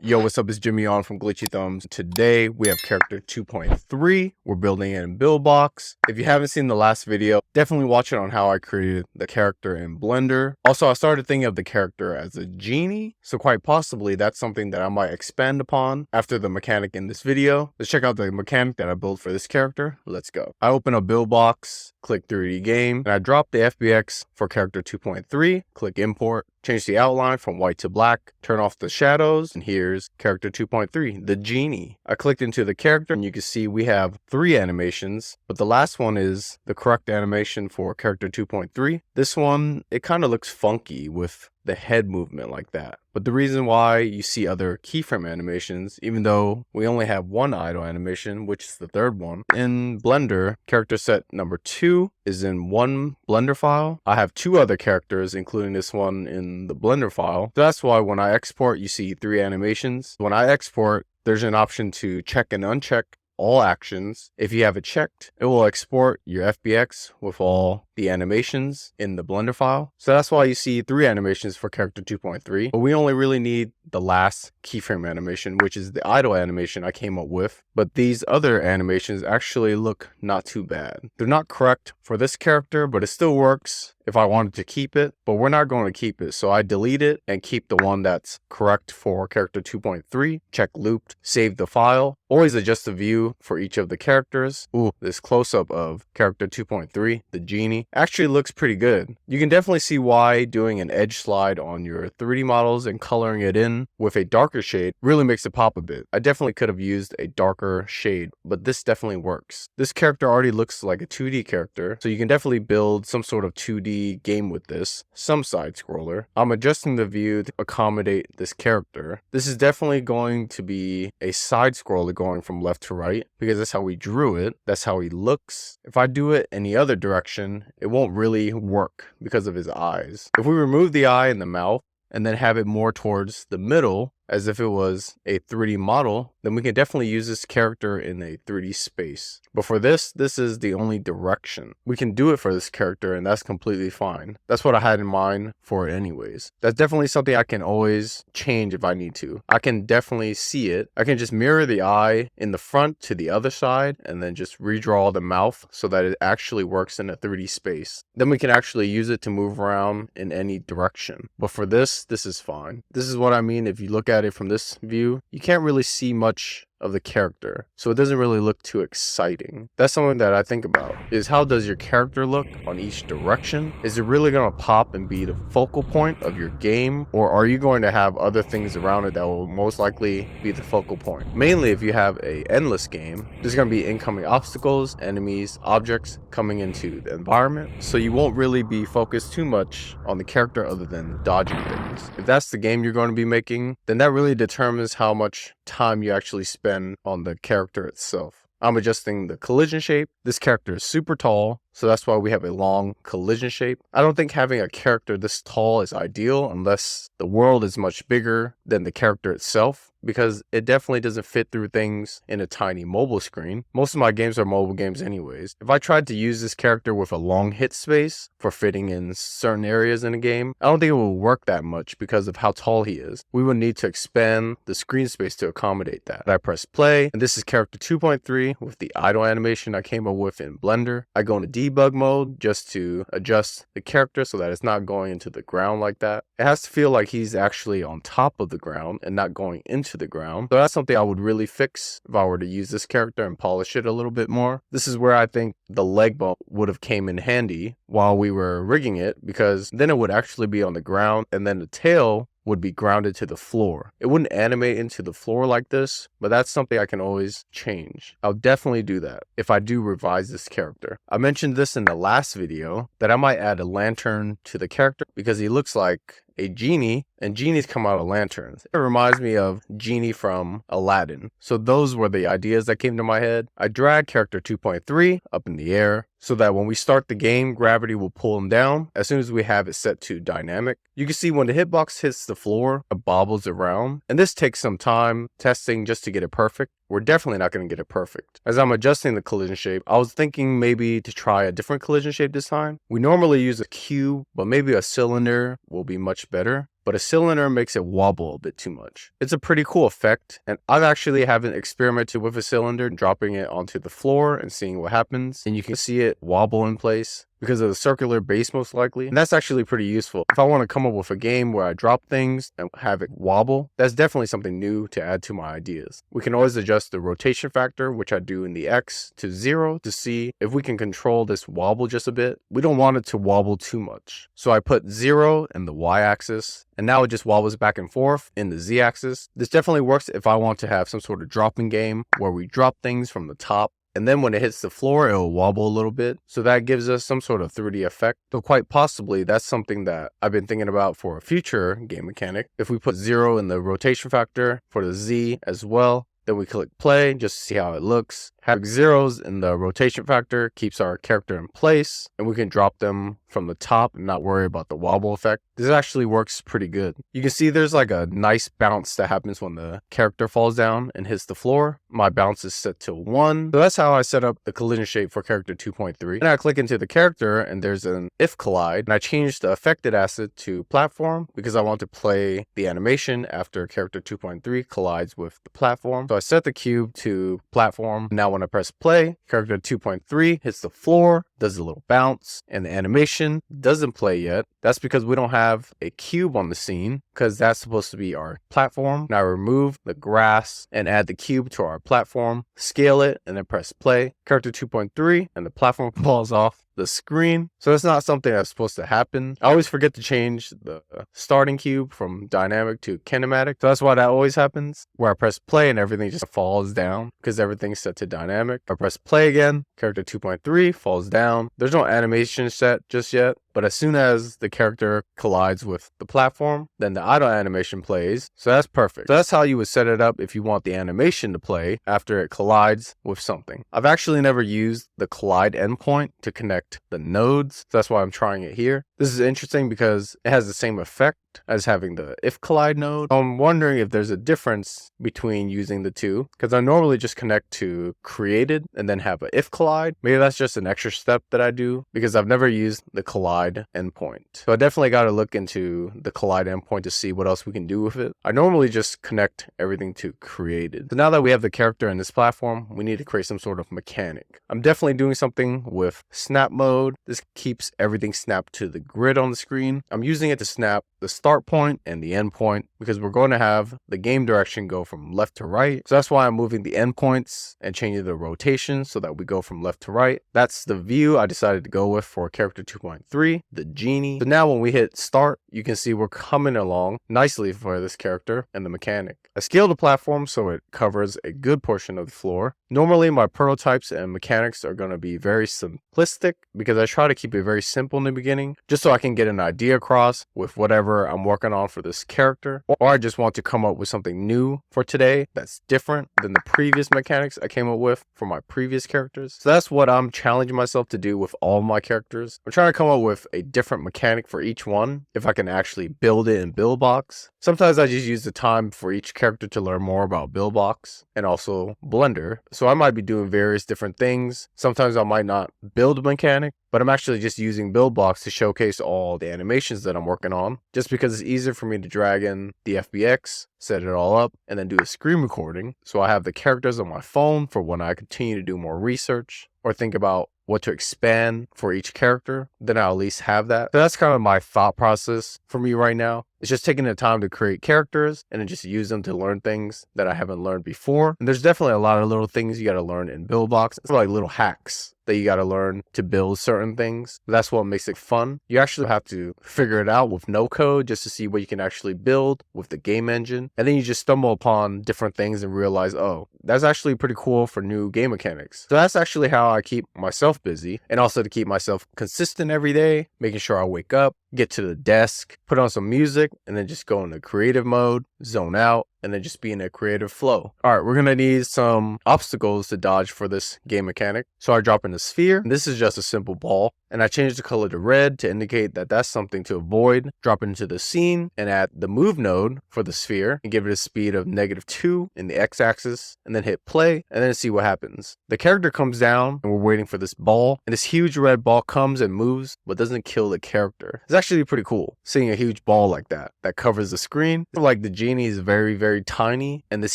Yo, what's up? It's Jimmy on from Glitchy Thumbs. Today we have character 2.3. We're building it in Buildbox. If you haven't seen the last video, definitely watch it on how I created the character in Blender. Also, I started thinking of the character as a genie, so quite possibly that's something that I might expand upon after the mechanic in this video. Let's check out the mechanic that I built for this character. Let's go. I open up Buildbox, click 3D game, and I drop the FBX for character 2.3, click import. Change the outline from white to black, turn off the shadows, and here's character 2.3, the genie. I clicked into the character and you can see we have 3 animations, but the last one is the correct animation for character 2.3. This one, it kind of looks funky with the head movement like that. But the reason why you see other keyframe animations, even though we only have one idle animation, which is the third one, in Blender, character set number 2 is in one Blender file. I have 2 other characters, including this one in the Blender file. So that's why when I export, you see 3 animations. When I export, there's an option to check and uncheck all actions. If you have it checked, it will export your FBX with all the animations in the Blender file. So that's why you see 3 animations for character 2.3, but we only really need the last keyframe animation, which is the idle animation I came up with. But these other animations actually look not too bad. They're not correct for this character, but it still works if I wanted to keep it, but we're not going to keep it. So I delete it and keep the one that's correct for character 2.3, check looped, save the file, always adjust the view for each of the characters. Ooh, this close-up of character 2.3, the genie, actually looks pretty good. You can definitely see why doing an edge slide on your 3D models and coloring it in with a darker shade really makes it pop a bit. I definitely could have used a darker shade, but this definitely works. This character already looks like a 2D character, so you can definitely build some sort of 2D game with this, some side scroller. I'm adjusting the view to accommodate this character. This is definitely going to be a side scroller going from left to right because that's how we drew it. That's how he looks. If I do it any other direction, it won't really work because of his eyes. If we remove the eye and the mouth and then have it more towards the middle, as if it was a 3D model, then we can definitely use this character in a 3D space. But for this is the only direction. We can do it for this character and that's completely fine. That's what I had in mind for it anyways. That's definitely something I can always change if I need to. I can definitely see it. I can just mirror the eye in the front to the other side and then just redraw the mouth so that it actually works in a 3D space. Then we can actually use it to move around in any direction. But for this is fine. This is what I mean. If you look at it from this view, you can't really see much of the character, so it doesn't really look too exciting. That's something that I think about, is how does your character look on each direction? Is it really going to pop and be the focal point of your game, or are you going to have other things around it that will most likely be the focal point? Mainly if you have a endless game, there's going to be incoming obstacles, enemies, objects coming into the environment, so you won't really be focused too much on the character other than dodging things. If that's the game you're going to be making, then that really determines how much time you actually spend on the character itself. I'm adjusting the collision shape. This character is super tall, so that's why we have a long collision shape. I don't think having a character this tall is ideal unless the world is much bigger than the character itself, because it definitely doesn't fit through things in a tiny mobile screen. Most of my games are mobile games anyways. If I tried to use this character with a long hit space for fitting in certain areas in a game, I don't think it will work that much because of how tall he is. We would need to expand the screen space to accommodate that. I press play, and this is character 2.3 with the idle animation I came up with in Blender. I go into debug mode just to adjust the character so that it's not going into the ground like that. It has to feel like he's actually on top of the ground and not going into the ground. So that's something I would really fix if I were to use this character and polish it a little bit more. This is where I think the leg bump would have came in handy while we were rigging it, because then it would actually be on the ground and then the tail would be grounded to the floor. It wouldn't animate into the floor like this, but that's something I can always change. I'll definitely do that if I do revise this character. I mentioned this in the last video that I might add a lantern to the character because he looks like a genie, and genies come out of lanterns. It reminds me of Genie from Aladdin. So those were the ideas that came to my head. I drag character 2.3 up in the air so that when we start the game, gravity will pull him down as soon as we have it set to dynamic. You can see when the hitbox hits the floor, it bobbles around, and this takes some time testing just to get it perfect. We're definitely not going to get it perfect. As I'm adjusting the collision shape, I was thinking maybe to try a different collision shape this time. We normally use a cube, but maybe a cylinder will be much better. but a cylinder makes it wobble a bit too much. It's a pretty cool effect, and I've actually haven't experimented with a cylinder, dropping it onto the floor and seeing what happens, and you can see it wobble in place because of the circular base most likely. And that's actually pretty useful. If I want to come up with a game where I drop things and have it wobble, that's definitely something new to add to my ideas. We can always adjust the rotation factor, which I do in the X, to 0 to see if we can control this wobble just a bit. We don't want it to wobble too much. So I put 0 in the Y axis, and now it just wobbles back and forth in the Z axis. This definitely works if I want to have some sort of dropping game where we drop things from the top, and then when it hits the floor, it will wobble a little bit. So that gives us some sort of 3D effect. So quite possibly, that's something that I've been thinking about for a future game mechanic. If we put 0 in the rotation factor for the Z as well, then we click play just to see how it looks. Having zeros in the rotation factor keeps our character in place, and we can drop them from the top and not worry about the wobble effect. This actually works pretty good. You can see there's like a nice bounce that happens when the character falls down and hits the floor. My bounce is set to 1. So that's how I set up the collision shape for character 2.3. And I click into the character and there's an if collide, and I changed the affected asset to platform because I want to play the animation after character 2.3 collides with the platform. So I set the cube to platform. Now when I press play, character 2.3 hits the floor, does a little bounce, and the animation doesn't play yet. That's because we don't have a cube on the scene, because that's supposed to be our platform. Now remove the grass and add the cube to our platform, scale it, and then press play. Character 2.3 and the platform falls off the screen. So that's not something that's supposed to happen. I always forget to change the starting cube from dynamic to kinematic. So that's why that always happens, where I press play and everything just falls down because everything's set to dynamic. I press play again, character 2.3 falls down. There's no animation set just yet, but as soon as the character collides with the platform, then the idle animation plays. So that's perfect. So that's how you would set it up if you want the animation to play after it collides with something. I've actually never used the collide endpoint to connect the nodes, so that's why I'm trying it here. This is interesting because it has the same effect as having the if collide node. I'm wondering if there's a difference between using the two, because I normally just connect to created and then have a if collide. Maybe that's just an extra step that I do because I've never used the collide endpoint. So I definitely got to look into the collide endpoint to see what else we can do with it. I normally just connect everything to created. So now that we have the character in this platform, we need to create some sort of mechanic. I'm definitely doing something with snap mode. This keeps everything snapped to the grid on the screen. I'm using it to snap the start point and the end point because we're going to have the game direction go from left to right. So that's why I'm moving the endpoints and changing the rotation so that we go from left to right. That's the view I decided to go with for character 2.3, the Genie. So now when we hit start, you can see we're coming along nicely for this character and the mechanic. I scaled the platform so it covers a good portion of the floor. Normally my prototypes and mechanics are going to be very simplistic because I try to keep it very simple in the beginning just so I can get an idea across with whatever I'm working on for this character, or I just want to come up with something new for today that's different than the previous mechanics I came up with for my previous characters. So that's what I'm challenging myself to do with all my characters. I'm trying to come up with a different mechanic for each one if I can actually build it in Buildbox. Sometimes I just use the time for each character to learn more about Buildbox and also Blender. So I might be doing various different things. Sometimes I might not build a mechanic, but I'm actually just using Buildbox to showcase all the animations that I'm working on, just because it's easier for me to drag in the FBX, set it all up, and then do a screen recording. So I have the characters on my phone for when I continue to do more research or think about what to expand for each character, then I'll at least have that. So that's kind of my thought process for me right now. It's just taking the time to create characters and then just use them to learn things that I haven't learned before. And there's definitely a lot of little things you got to learn in Buildbox. It's like little hacks that you got to learn to build certain things. That's what makes it fun. You actually have to figure it out with no code just to see what you can actually build with the game engine. And then you just stumble upon different things and realize, oh, that's actually pretty cool for new game mechanics. So that's actually how I keep myself busy, and also to keep myself consistent every day, making sure I wake up, get to the desk, put on some music, and then just go into creative mode, zone out, and then just be in a creative flow. All right, we're gonna need some obstacles to dodge for this game mechanic. So I drop in a sphere, and this is just a simple ball, and I change the color to red to indicate that that's something to avoid. Drop into the scene and add the move node for the sphere and give it a speed of -2 in the x-axis, and and then hit play and then see what happens. The character comes down and we're waiting for this ball, and this huge red ball comes and moves but doesn't kill the character. It's actually pretty cool seeing a huge ball like that covers the screen. Like the genie is very, very tiny and this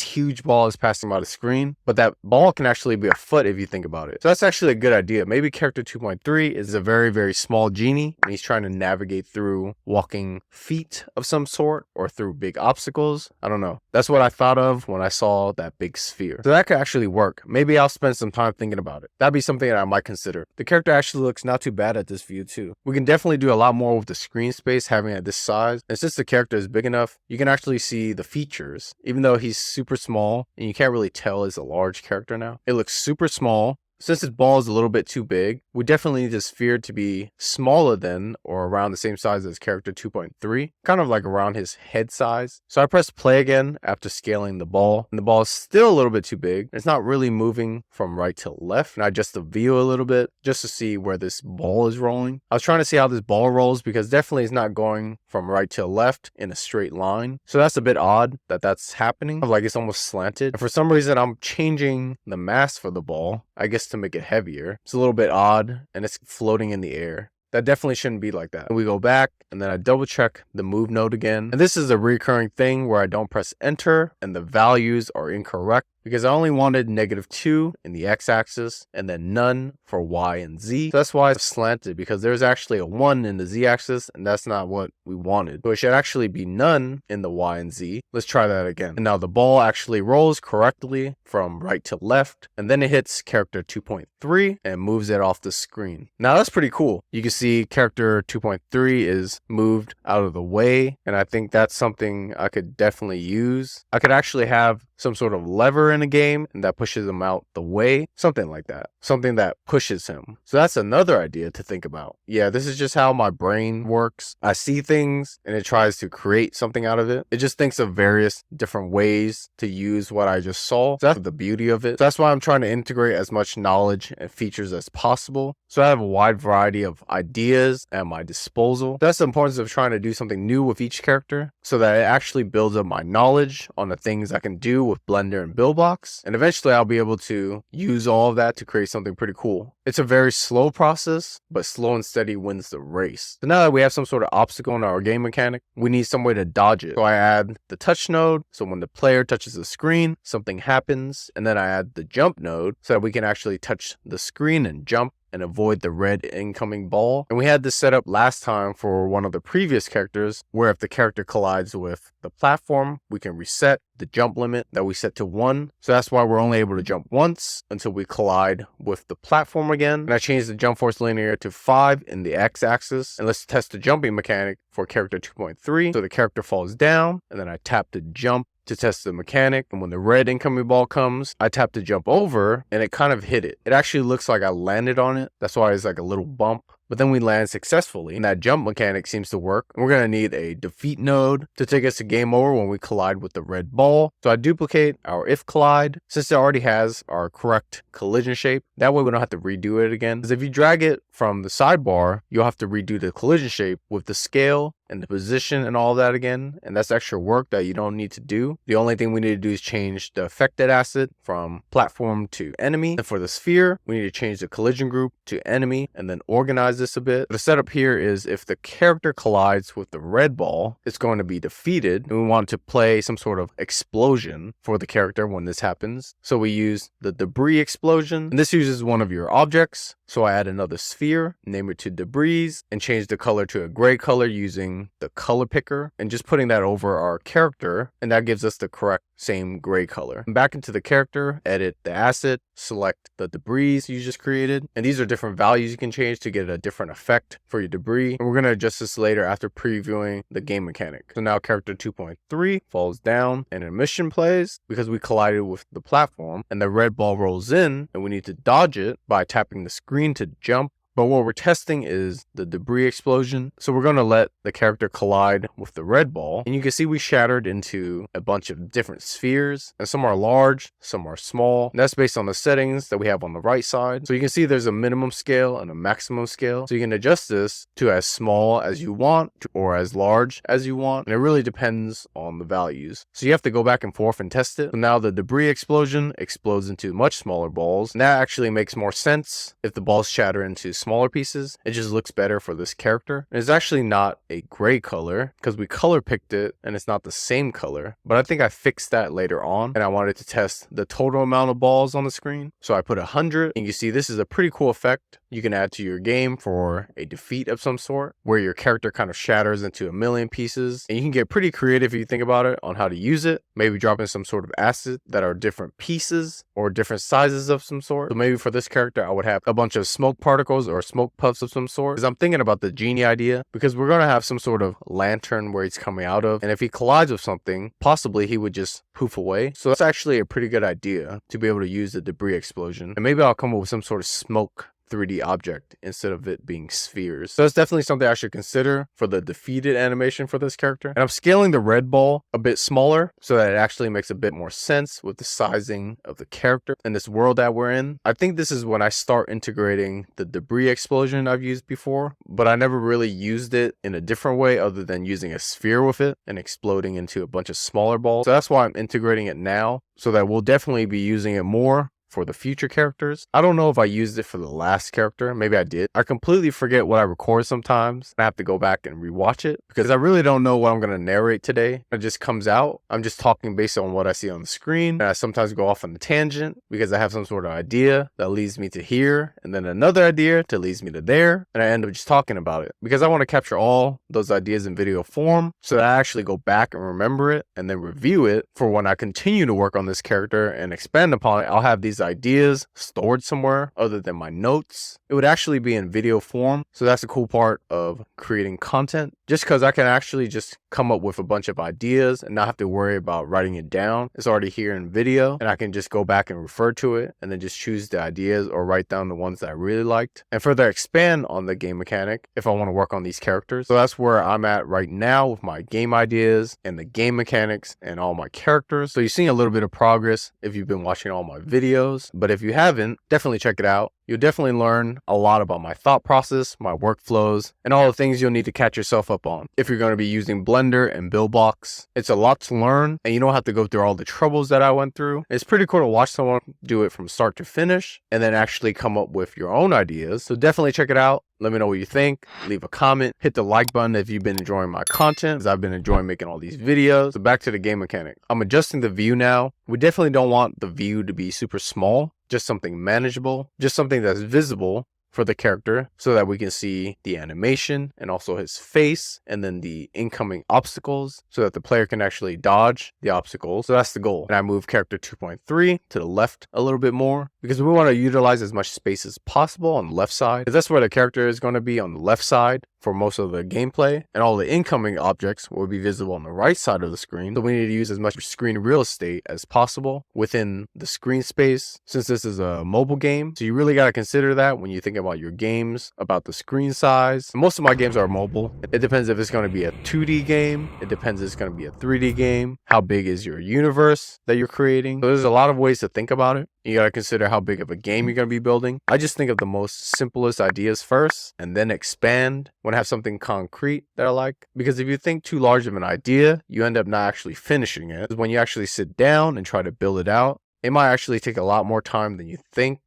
huge ball is passing by the screen, but that ball can actually be a foot if you think about it. So that's actually a good idea. Maybe character 2.3 is a very, very small genie and he's trying to navigate through walking feet of some sort or through big obstacles. I don't know. That's what I thought of when I saw that big sphere. So that could actually work. Maybe I'll spend some time thinking about it. That'd be something that I might consider. The character actually looks not too bad at this view too. We can definitely do a lot more with the screen space having it this size. And since the character is big enough, you can actually see the features. Even though he's super small and you can't really tell he's a large character now. It looks super small. Since his ball is a little bit too big, we definitely need the sphere to be smaller than or around the same size as character 2.3, kind of like around his head size. So I press play again after scaling the ball, and the ball is still a little bit too big. It's not really moving from right to left, and I adjust the view a little bit just to see where this ball is rolling. I was trying to see how this ball rolls because definitely it's not going from right to left in a straight line. So that's a bit odd that that's happening. Like it's almost slanted. And for some reason, I'm changing the mass for the ball, I guess to make it heavier. It's a little bit odd and it's floating in the air. That definitely shouldn't be like that. And we go back and then I double check the move node again. And this is a recurring thing where I don't press enter and the values are incorrect because I only wanted -2 in the x-axis and then none for y and z. So that's why it's slanted, because there's actually a 1 in the z-axis and that's not what we wanted. So it should actually be none in the y and z. Let's try that again. And now the ball actually rolls correctly from right to left and then it hits character 2.3 and moves it off the screen. Now that's pretty cool. You can see character 2.3 is moved out of the way, and I think that's something I could definitely use. I could actually have some sort of lever in a game and that pushes him out the way, something like that, something that pushes him. So that's another idea to think about. Yeah, this is just how my brain works. I see things and it tries to create something out of it. It just thinks of various different ways to use what I just saw. So that's the beauty of it. So that's why I'm trying to integrate as much knowledge and features as possible. So I have a wide variety of ideas at my disposal. That's the importance of trying to do something new with each character so that it actually builds up my knowledge on the things I can do with Blender and Buildbox. And eventually I'll be able to use all of that to create something pretty cool. It's a very slow process, but slow and steady wins the race. So now that we have some sort of obstacle in our game mechanic, we need some way to dodge it. So I add the touch node. So when the player touches the screen, something happens. And then I add the jump node so that we can actually touch the screen and jump and avoid the red incoming ball. And we had this set up last time for one of the previous characters where if the character collides with the platform, we can reset the jump limit that we set to 1. So that's why we're only able to jump once until we collide with the platform again. And I changed the jump force linear to 5 in the x-axis. And let's test the jumping mechanic for character 2.3. So the character falls down and then I tap the jump to test the mechanic, and when the red incoming ball comes, I tap to jump over and it kind of hit it. It actually looks like I landed on it. That's why it's like a little bump. But then we land successfully and that jump mechanic seems to work. And we're going to need a defeat node to take us to game over when we collide with the red ball. So I duplicate our if collide since it already has our correct collision shape. That way we don't have to redo it again. Because if you drag it from the sidebar, you'll have to redo the collision shape with the scale and the position and all that again. And that's extra work that you don't need to do. The only thing we need to do is change the affected asset from platform to enemy. And for the sphere, we need to change the collision group to enemy and then organize this a bit. The setup here is if the character collides with the red ball, it's going to be defeated. And we want to play some sort of explosion for the character when this happens. So we use the debris explosion. And this uses one of your objects. So I add another sphere, name it to debris, and change the color to a gray color using the color picker and just putting that over our character. And that gives us the correct same gray color. And back into the character, edit the asset, select the debris you just created. And these are different values you can change to get a different effect for your debris. And we're going to adjust this later after previewing the game mechanic. So now character 2.3 falls down and a mission plays because we collided with the platform and the red ball rolls in and we need to dodge it by tapping the screen to jump But what we're testing is the debris explosion. So we're going to let the character collide with the red ball. And you can see we shattered into a bunch of different spheres. And some are large, some are small. And that's based on the settings that we have on the right side. So you can see there's a minimum scale and a maximum scale. So you can adjust this to as small as you want or as large as you want. And it really depends on the values. So you have to go back and forth and test it. So now the debris explosion explodes into much smaller balls. And that actually makes more sense if the balls shatter into smaller pieces. It just looks better for this character. And it's actually not a gray color because we color picked it and it's not the same color. But I think I fixed that later on and I wanted to test the total amount of balls on the screen. So I put 100 and you see this is a pretty cool effect you can add to your game for a defeat of some sort where your character kind of shatters into a million pieces. And you can get pretty creative if you think about it on how to use it. Maybe drop in some sort of assets that are different pieces or different sizes of some sort. So maybe for this character, I would have a bunch of smoke particles or smoke puffs of some sort. Because I'm thinking about the Genie idea because we're going to have some sort of lantern where he's coming out of. And if he collides with something, possibly he would just poof away. So that's actually a pretty good idea to be able to use the debris explosion. And maybe I'll come up with some sort of smoke 3D object instead of it being spheres. So that's definitely something I should consider for the defeated animation for this character. And I'm scaling the red ball a bit smaller so that it actually makes a bit more sense with the sizing of the character and this world that we're in. I think this is when I start integrating the debris explosion I've used before, but I never really used it in a different way other than using a sphere with it and exploding into a bunch of smaller balls. So that's why I'm integrating it now so that we'll definitely be using it more for the future characters. I don't know if I used it for the last character. Maybe I did. I completely forget what I record sometimes. I have to go back and rewatch it because I really don't know what I'm going to narrate today. It just comes out. I'm just talking based on what I see on the screen. And I sometimes go off on a tangent because I have some sort of idea that leads me to here and then another idea that leads me to there. And I end up just talking about it because I want to capture all those ideas in video form so that I actually go back and remember it and then review it for when I continue to work on this character and expand upon it. I'll have these ideas stored somewhere other than my notes. It would actually be in video form. So that's the cool part of creating content. Just because I can actually just come up with a bunch of ideas and not have to worry about writing it down. It's already here in video and I can just go back and refer to it and then just choose the ideas or write down the ones that I really liked and further expand on the game mechanic if I want to work on these characters. So that's where I'm at right now with my game ideas and the game mechanics and all my characters. So you're seeing a little bit of progress if you've been watching all my videos. But if you haven't, definitely check it out. You'll definitely learn a lot about my thought process, my workflows, and all the things you'll need to catch yourself up on. If you're going to be using Blender and Buildbox, it's a lot to learn and you don't have to go through all the troubles that I went through. It's pretty cool to watch someone do it from start to finish and then actually come up with your own ideas. So definitely check it out. Let me know what you think. Leave a comment. Hit the like button if you've been enjoying my content, as I've been enjoying making all these videos. So back to the game mechanic. I'm adjusting the view now. We definitely don't want the view to be super small, just something manageable, just something that's visible for the character so that we can see the animation and also his face and then the incoming obstacles so that the player can actually dodge the obstacles. So that's the goal. And I move character 2.3 to the left a little bit more because we want to utilize as much space as possible on the left side because that's where the character is going to be, on the left side for most of the gameplay, and all the incoming objects will be visible on the right side of the screen. So we need to use as much screen real estate as possible within the screen space since this is a mobile game. So you really got to consider that when you think about your games, about the screen size. Most of my games are mobile. It depends if it's going to be a 2D game. It depends if it's going to be a 3D game. How big is your universe that you're creating? So there's a lot of ways to think about it. You got to consider how big of a game you're going to be building. I just think of the most simplest ideas first and then expand when I have something concrete that I like. Because if you think too large of an idea, you end up not actually finishing it. When you actually sit down and try to build it out, it might actually take a lot more time than you think.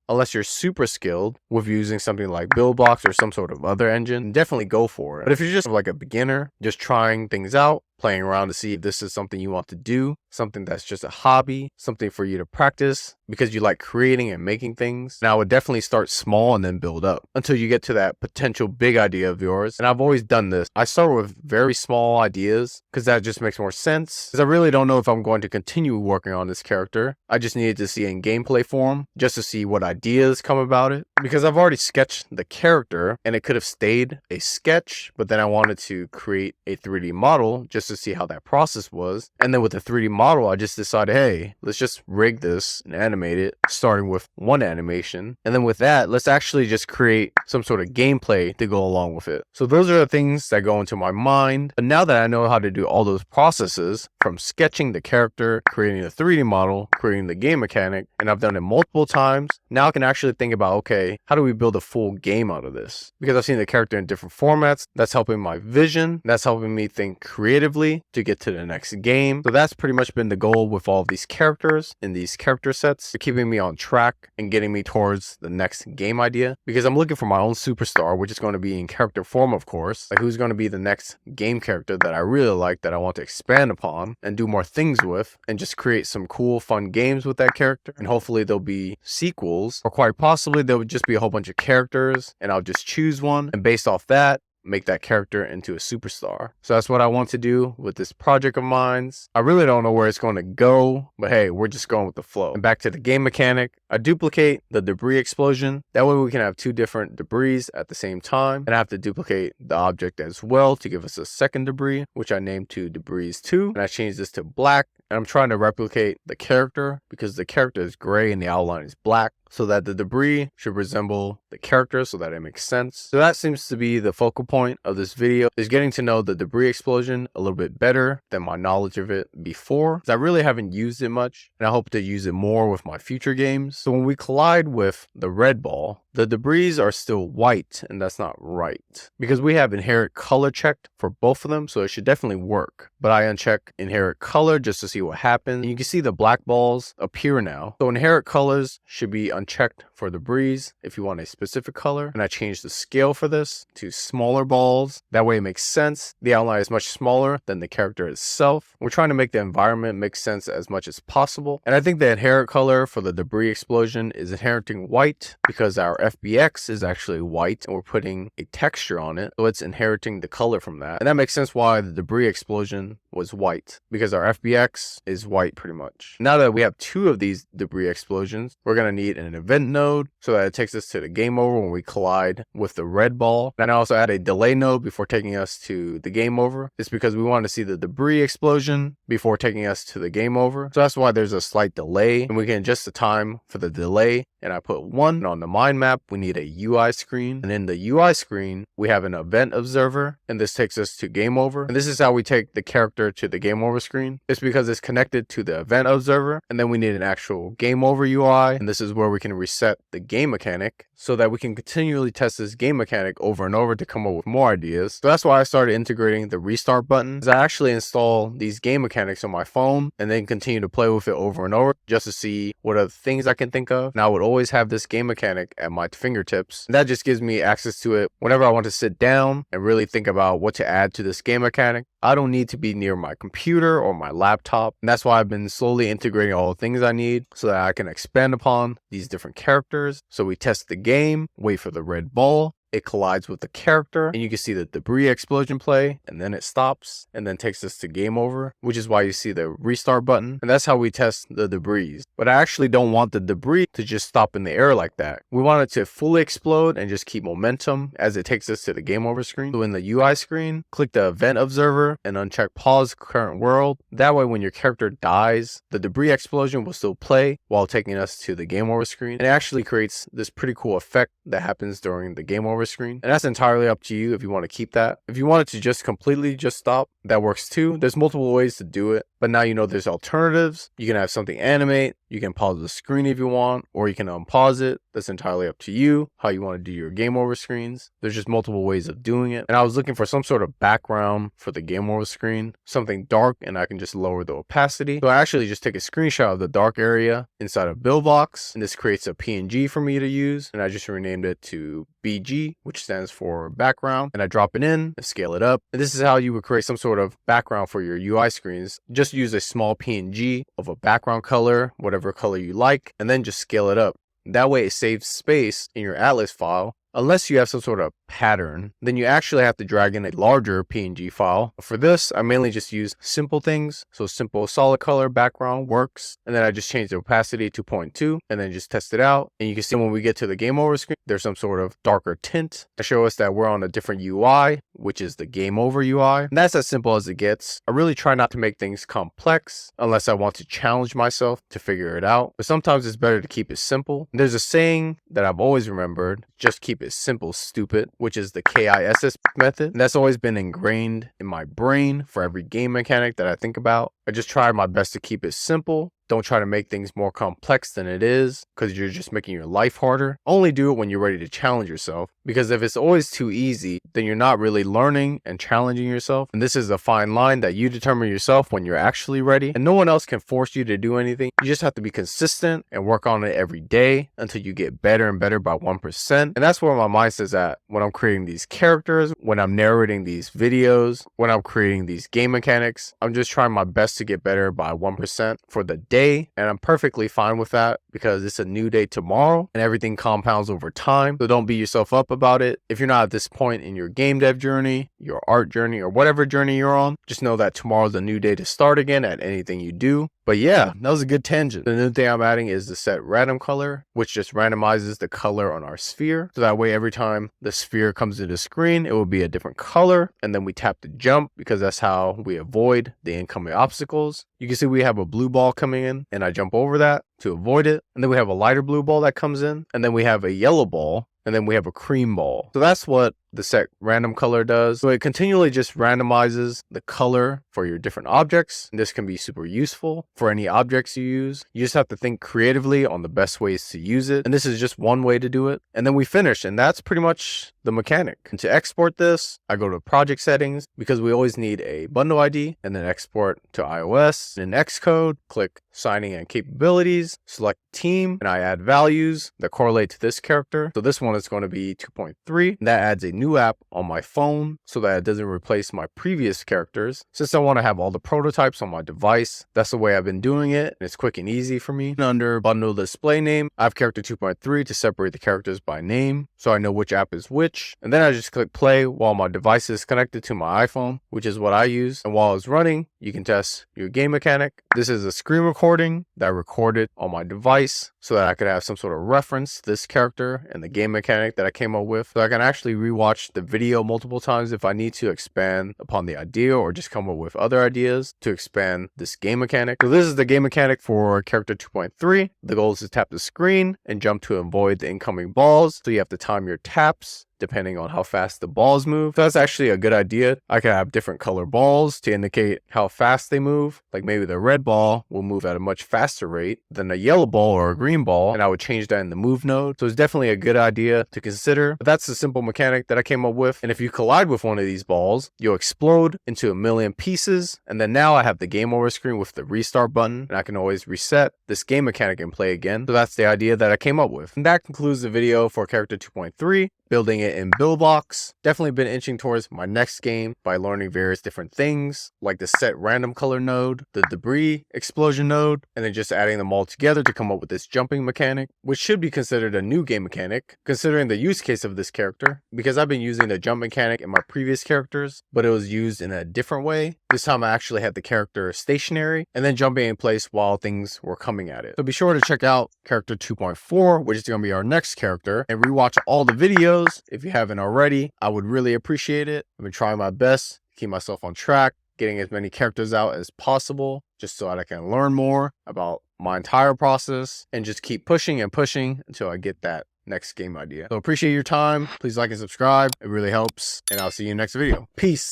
Unless you're super skilled with using something like Buildbox or some sort of other engine, definitely go for it. But if you're just like a beginner, just trying things out, playing around to see if this is something you want to do, something that's just a hobby, something for you to practice because you like creating and making things. Now I would definitely start small and then build up until you get to that potential big idea of yours. And I've always done this. I start with very small ideas because that just makes more sense. Because I really don't know if I'm going to continue working on this character. I just needed to see it in gameplay form just to see what ideas come about it. Because I've already sketched the character and it could have stayed a sketch, but then I wanted to create a 3D model just to to see how that process was. And then with the 3D model, I just decided, hey, let's just rig this and animate it, starting with one animation. And then with that, let's actually just create some sort of gameplay to go along with it. So those are the things that go into my mind. But now that I know how to do all those processes, from sketching the character, creating the 3D model, creating the game mechanic, and I've done it multiple times, now I can actually think about, okay, how do we build a full game out of this? Because I've seen the character in different formats. That's helping my vision. That's helping me think creatively to get to the next game. So that's pretty much been the goal with all of these characters in these character sets, keeping me on track and getting me towards the next game idea. Because I'm looking for my own superstar, which is going to be in character form, of course. Like, who's going to be the next game character that I really like, that I want to expand upon and do more things with, and just create some cool, fun games with that character. And hopefully there'll be sequels, or quite possibly there would just be a whole bunch of characters and I'll just choose one, and based off that, make that character into a superstar. So that's what I want to do with this project of mine. I really don't know where it's going to go, but hey, we're just going with the flow. And back to the game mechanic, I duplicate the debris explosion. That way we can have two different debris at the same time. And I have to duplicate the object as well to give us a second debris, which I named to debris 2. And I changed this to black. And I'm trying to replicate the character because the character is gray and the outline is black, so that the debris should resemble the character, so that it makes sense. So that seems to be the focal point of this video, is getting to know the debris explosion a little bit better than my knowledge of it before. I really haven't used it much, and I hope to use it more with my future games. So when we collide with the red ball, the debris are still white, and that's not right, because we have inherit color checked for both of them, so it should definitely work. But I uncheck inherit color just to see what happens. And you can see the black balls appear now. So inherit colors should be unchecked for debris if you want a specific color. And I changed the scale for this to smaller balls. That way it makes sense. The outline is much smaller than the character itself. We're trying to make the environment make sense as much as possible. And I think the inherit color for the debris explosion is inheriting white, because our FBX is actually white and we're putting a texture on it, so it's inheriting the color from that. And that makes sense why the debris explosion was white, because our FBX is white pretty much. Now that we have two of these debris explosions, we're going to need an event node so that it takes us to the game over when we collide with the red ball. And I also add a delay node before taking us to the game over. It's because we want to see the debris explosion before taking us to the game over. So that's why there's a slight delay, and we can adjust the time for the delay. And I put 1 on the mind map. We need a UI screen, and in the UI screen we have an event observer, and this takes us to game over. And this is how we take the character to the game over screen. It's because it's connected to the event observer, and then we need an actual game over UI, and this is where we can reset the game mechanic so that we can continually test this game mechanic over and over to come up with more ideas. So that's why I started integrating the restart button. I actually install these game mechanics on my phone and then continue to play with it over and over just to see what other things I can think of. And I would always have this game mechanic at my fingertips. And that just gives me access to it whenever I want to sit down and really think about what to add to this game mechanic. I don't need to be near my computer or my laptop. And that's why I've been slowly integrating all the things I need so that I can expand upon these different characters. So we test the game, wait for the red ball, it collides with the character, and you can see the debris explosion play, and then it stops and then takes us to game over, which is why you see the restart button. And that's how we test the debris. But I actually don't want the debris to just stop in the air like that. We want it to fully explode and just keep momentum as it takes us to the game over screen. So in the UI screen, click the event observer and uncheck pause current world. That way when your character dies, the debris explosion will still play while taking us to the game over screen. And it actually creates this pretty cool effect that happens during the game over screen, and that's entirely up to you if you want to keep that. If you want it to just completely just stop, that works too. There's multiple ways to do it, but now you know there's alternatives. You can have something animate, you can pause the screen if you want, or you can unpause it. That's entirely up to you how you want to do your game over screens. There's just multiple ways of doing it. And I was looking for some sort of background for the game over screen, something dark, and I can just lower the opacity. So I actually just take a screenshot of the dark area inside of Buildbox, and this creates a PNG for me to use, and I just renamed it to BG, which stands for background, and I drop it in and scale it up. And this is how you would create some sort of background for your UI screens. Just use a small PNG of a background color, whatever color you like, and then just scale it up. That way it saves space in your Atlas file, unless you have some sort of pattern. Then you actually have to drag in a larger PNG file. For this, I mainly just use simple things. So simple solid color background works. And then I just change the opacity to 0.2 and then just test it out. And you can see when we get to the game over screen, there's some sort of darker tint to show us that we're on a different UI, which is the game over UI. And that's as simple as it gets. I really try not to make things complex unless I want to challenge myself to figure it out. But sometimes it's better to keep it simple. And there's a saying that I've always remembered, just keep it simple, stupid, which is the KISS method. And that's always been ingrained in my brain for every game mechanic that I think about. I just try my best to keep it simple. Don't try to make things more complex than it is because you're just making your life harder. Only do it when you're ready to challenge yourself, because if it's always too easy, then you're not really learning and challenging yourself. And this is a fine line that you determine yourself when you're actually ready, and no one else can force you to do anything. You just have to be consistent and work on it every day until you get better and better by 1%. And that's where my mindset's at when I'm creating these characters, when I'm narrating these videos, when I'm creating these game mechanics. I'm just trying my best to get better by 1% for the day. And I'm perfectly fine with that because it's a new day tomorrow and everything compounds over time. So don't beat yourself up about it. If you're not at this point in your game dev journey, your art journey, or whatever journey you're on, just know that tomorrow's a new day to start again at anything you do. But yeah, that was a good tangent. The new thing I'm adding is the set random color, which just randomizes the color on our sphere. So that way, every time the sphere comes to the screen, it will be a different color. And then we tap the jump because that's how we avoid the incoming obstacles. You can see we have a blue ball coming in and I jump over that to avoid it. And then we have a lighter blue ball that comes in, and then we have a yellow ball, and then we have a cream ball. So that's what the set random color does. So it continually just randomizes the color for your different objects. And this can be super useful for any objects you use. You just have to think creatively on the best ways to use it. And this is just one way to do it. And then we finish, and that's pretty much the mechanic. And to export this, I go to project settings because we always need a bundle ID, and then export to iOS. In xCode, click signing and capabilities, select team, and I add values that correlate to this character. So this one is going to be 2.3. And that adds a new app on my phone so that it doesn't replace my previous characters. Since I want to have all the prototypes on my device, that's the way I've been doing it, and it's quick and easy for me. And under bundle display name, I have character 2.3 to separate the characters by name so I know which app is which. And then I just click play while my device is connected to my iPhone, which is what I use. And while it's running, you can test your game mechanic. This is a screen recording that I recorded on my device so that I could have some sort of reference to this character and the game mechanic that I came up with. So I can actually rewatch the video multiple times if I need to expand upon the idea or just come up with other ideas to expand this game mechanic. So this is the game mechanic for character 2.3. The goal is to tap the screen and jump to avoid the incoming balls. So you have to time your taps depending on how fast the balls move. So that's actually a good idea. I can have different color balls to indicate how fast they move. Like maybe the red ball will move at a much faster rate than a yellow ball or a green ball, and I would change that in the move node. So it's definitely a good idea to consider. But that's the simple mechanic that I came up with. And if you collide with one of these balls, you'll explode into a million pieces. And then now I have the game over screen with the restart button, and I can always reset this game mechanic and play again. So that's the idea that I came up with. And that concludes the video for character 2.3. Building it in Buildbox. Definitely been inching towards my next game by learning various different things like the set random color node, the debris explosion node, and then just adding them all together to come up with this jumping mechanic, which should be considered a new game mechanic considering the use case of this character, because I've been using the jump mechanic in my previous characters, but it was used in a different way. This time I actually had the character stationary and then jumping in place while things were coming at it. So be sure to check out character 2.4, which is going to be our next character, and rewatch all the videos if you haven't already. I would really appreciate it. I've been trying my best to keep myself on track, getting as many characters out as possible, just so that I can learn more about my entire process and just keep pushing and pushing until I get that next game idea. So appreciate your time. Please like and subscribe. It really helps. And I'll see you in the next video. Peace.